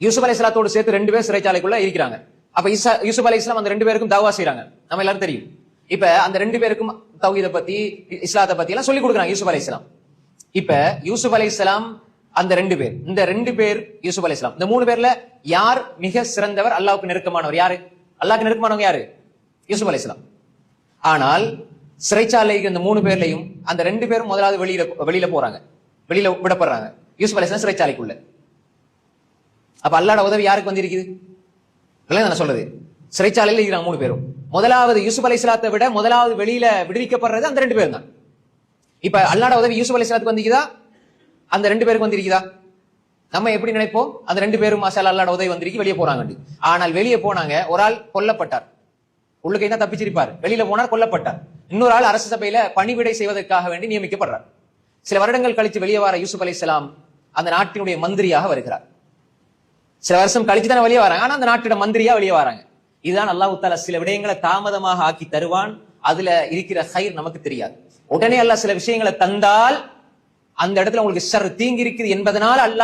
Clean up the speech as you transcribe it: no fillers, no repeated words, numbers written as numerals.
யூசுப் அலைஹிஸ்ஸலாத்தோடு சேர்த்து 2 பேர் சிறைச்சாலைக்குள்ள இருக்கிறாங்க. அப்ப யூசுப் அலைஹிஸ்ஸலாம் அந்த 2 பேருக்கும் தஅவா செய்றாங்க. நம்ம எல்லாரும் தெரியும். இப்ப அந்த 2 பேருக்கும் தௌஹீத பத்தி இஸ்லாத்தை பத்தி எல்லாம் சொல்லி கொடுக்குறாங்க யூசுப் அலைஹிஸ்ஸலாம். இப்ப யூசுப் அலைஹிஸ்ஸலாம் அந்த 2 பேர், இந்த 2 பேர் யூசுப் அலைஹிஸ்ஸலாம், இந்த 3 பேர்ல யார் மிக சிறந்தவர், அல்லாஹ்வுக்கு நெருக்கமானவர் யாரு? அல்லாஹ்வுக்கு நெருக்கமானவங்க யாரு? யூசுப் அலைஹிஸ்ஸலாம். ஆனால் சிறைச்சாலைக்கு இந்த 3 பேர்லயும் அந்த 2 பேரும் முதலாவது வெளியில போறாங்க, வெளியில விடப்படுறாங்க யூசுப் அலைஹிஸ்ஸலாம் சிறைச்சாலைக்குள்ள. அப்ப அல்லாஹ்வோட உதவி யாருக்கு வந்திருக்குது? நான் சொல்றது, சிறைச்சாலையில் இருக்கிறாங்க 3 பேரும். முதலாவது யூசுப் அலைஹிஸ்ஸலாத்தை விட முதலாவது வெளியில விடுவிக்கப்படுறது அந்த 2 பேரும் தான். இப்ப அல்லாஹ்வோட உதவி யூசுப் அலைஹிஸ்ஸலாத்துக்கு வந்திருக்குதா, அந்த 2 பேருக்கு வந்திருக்குதா? நம்ம எப்படி நினைப்போம், அந்த 2 பேரும் மாஷா அல்லாஹ்வோட உதவி வந்திருக்கு வெளியே போறாங்க. ஆனால் வெளியே போனாங்க, ஒரு ஆள் கொல்லப்பட்டார், உள்ளுக்கை தான் தப்பிச்சிருப்பார், வெளியில போனார் கொல்லப்பட்டார். இன்னொரு ஆள் அரசு சபையில பணிவிடை செய்வதற்காக வேண்டி நியமிக்கப்படுறார். சில வருடங்கள் கழித்து வெளியே வர யூசுப் அலைஹிஸ்ஸலாம் அந்த நாட்டினுடைய மந்திரியாக வருகிறார். சில வருஷம் கழிச்சு தானே வெளியே வராங்க, ஆனா அந்த நாட்டோட மந்திரியா வெளியே வராங்க. இதுதான் அல்லாஹ் தஆலா சில விடயங்களை தாமதமாக ஆக்கி தருவான். அதுல இருக்கிற ஹைர் நமக்கு தெரியாது. உடனே அல்லாஹ் சில விஷயங்களை தந்தால் அந்த இடத்துல உங்களுக்கு ஷர் தீங்கி இருக்குது என்பதனால் அல்லாஹ்